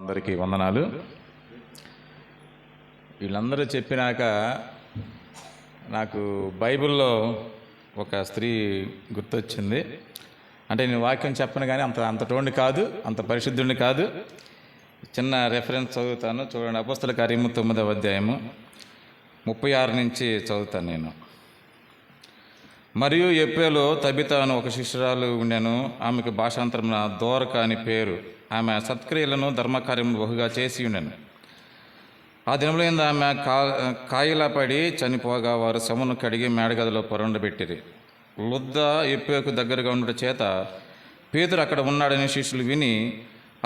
అందరికీ వందనాలు. వీళ్ళందరూ చెప్పినాక నాకు బైబిల్లో ఒక స్త్రీ గుర్తొచ్చింది. అంటే నేను వాక్యం చెప్పను కానీ అంతటోడిని కాదు, అంత పరిశుద్ధుడిని కాదు. చిన్న రెఫరెన్స్ చదువుతాను చూడండి. అపోస్తల కార్యము 9వ అధ్యాయము 36 నుంచి చదువుతాను నేను. మరియు యొప్పేలో తబిత అను ఒక శిష్యురాలు ఉండెను. ఆమెకు భాషాంతరమున దోరక అని పేరు. ఆమె సత్క్రియలను ధర్మకార్యములు బహుగా చేసి ఉండెను. ఆ దినంలో ఆమె కాయిలా పడి చనిపోగా వారు శవమును కడిగి మేడగదిలో పొరండబెట్టిరి. లుద్ద యొప్పేకు దగ్గరగా ఉండట చేత పేతురు అక్కడ ఉన్నాడని శిష్యులు విని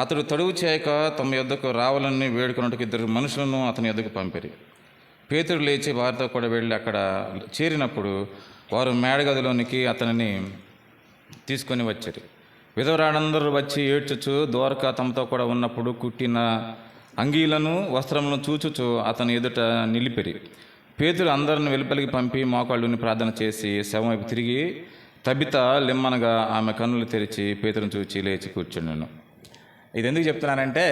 అతడు తడువు చేయక తమ యొద్దకు రావాలని వేడుకున్నట్టుకు 2 మనుషులను అతని యొద్దకు పంపిరి. పేతురు లేచి వారితో కూడా వెళ్ళి అక్కడ చేరినప్పుడు వారు మేడగదిలోనికి అతనిని తీసుకొని వచ్చారు. విధవరాడందరూ వచ్చి ఏడ్చుచు దోరక తమతో కూడా ఉన్నప్పుడు కుట్టిన అంగీలను వస్త్రములను చూచుచు అతని ఎదుట నిలిపిరి. పేతురు అందరిని వెలుపలికి పంపి మోకాళ్ళుని ప్రార్థన చేసి శవం వైపు తిరిగి తబిత లిమ్మనగా ఆమె కన్నులు తెరిచి పేతురును చూచి లేచి కూర్చున్నాను. ఇది ఎందుకు చెప్తున్నానంటే,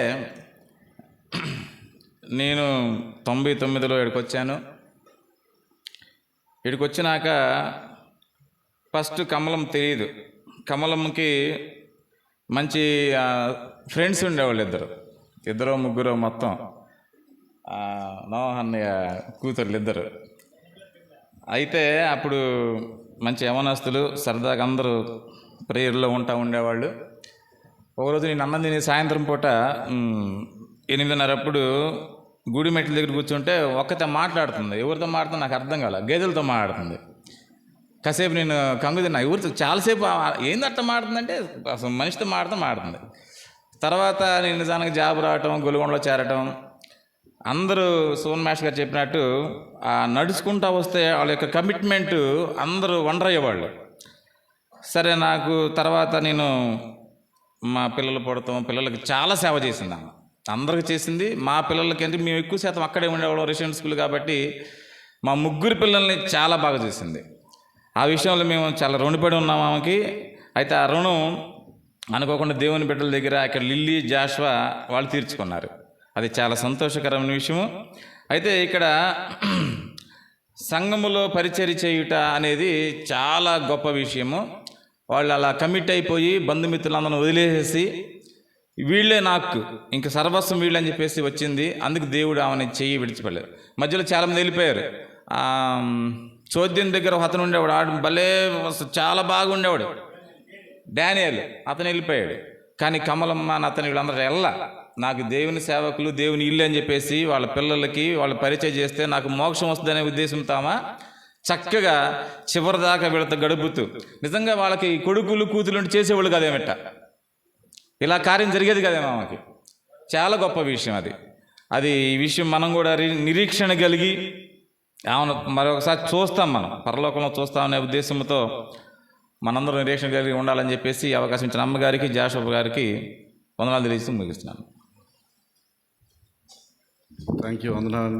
నేను 99లో ఇక్కడికి వచ్చాను. ఇక్కడికి వచ్చినాక ఫస్ట్ కమలం తెలియదు. కమలంకి మంచి ఫ్రెండ్స్ ఉండేవాళ్ళు, ఇద్దరు ముగ్గురు మొత్తం నోహన్నయ్య కూతుర్లు 2. అయితే అప్పుడు మంచి యవనస్తులు, సరదాగా అందరూ ప్రేయర్లో ఉండేవాళ్ళు. ఒకరోజు నేను అన్నం తిని సాయంత్రం పూట 8:30 అప్పుడు గుడి మెట్ల దగ్గర కూర్చుంటే ఒక్కతే మాట్లాడుతుంది. ఎవరితో మాట్లాడుతుంది నాకు అర్థం కాలే. గేదెలతో మాట్లాడుతుంది. కాసేపు నేను కంగు తిన్నా. ఎవరితో చాలాసేపు ఏంది అట్లా మాట్లాడుతుందంటే అసలు మనిషితో మాట్లాడుతుంది. తర్వాత నేను నిజానికి జాబ్ రావటం, గొలుగొండలో చేరటం, అందరూ సోన్ మాస్టర్ గారు చెప్పినట్టు నడుచుకుంటూ వస్తే వాళ్ళ యొక్క కమిట్మెంట్ అందరూ వండర్ అయ్యేవాళ్ళు. సరే, నాకు తర్వాత నేను మా పిల్లలు పుడతాం, పిల్లలకి చాలా సేవ చేసింది ఆమె. అందరికి చేసింది. మా పిల్లలకి అంటే మేము ఎక్కువ శాతం అక్కడే ఉండేవాళ్ళం, రెసిడెంట్ స్కూల్ కాబట్టి మా 3 పిల్లల్ని చాలా బాగా చేసింది. ఆ విషయంలో మేము చాలా రుణపడి ఉన్నాం ఆమెకి. అయితే ఆ రుణం అనుకోకుండా దేవుని బిడ్డల దగ్గర ఇక్కడ లిల్లీ, జాషువా వాళ్ళు తీర్చుకున్నారు. అది చాలా సంతోషకరమైన విషయము. అయితే ఇక్కడ సంఘములో పరిచర్య చేయుట అనేది చాలా గొప్ప విషయము. వాళ్ళు అలా కమిట్ అయిపోయి బంధుమిత్రులందరూ వదిలేసేసి వీళ్ళే నాకు ఇంక సర్వస్వం వీళ్ళని చెప్పేసి వచ్చింది. అందుకు దేవుడు ఆమెని చెయ్యి విడిచిపెట్టలేదు. మధ్యలో చాలామంది వెళ్ళిపోయారు. చోద్యం దగ్గర అతను ఉండేవాడు, ఆడు భలే చాలా బాగా ఉండేవాడు, డానియల్, అతను వెళ్ళిపోయాడు. కానీ కమలమ్మ అతను వీళ్ళందరూ నాకు దేవుని సేవకులు, దేవుని ఇల్లు అని చెప్పేసి వాళ్ళ పిల్లలకి వాళ్ళు పరిచయం చేస్తే నాకు మోక్షం వస్తుందనే ఉద్దేశంతో చక్కగా చివరిదాకా వీళ్ళతో గడుపుతూ, నిజంగా వాళ్ళకి కొడుకులు కూతులు చేసేవాళ్ళు కదేమిట, ఇలా కార్యం జరిగేది కదేమో ఆమెకి. చాలా గొప్ప విషయం అది ఈ విషయం మనం కూడా నిరీక్షణ కలిగి ఆమెను మరొకసారి చూస్తాం, మనం పరలోకంలో చూస్తామనే ఉద్దేశంతో మనందరూ నిరీక్షణ కలిగి ఉండాలని చెప్పేసి అవకాశం ఇచ్చిన అమ్మగారికి, జాషువా గారికి వందనాలు తెలియజేసి ముగిస్తున్నాను. Thank you. వందనాలు.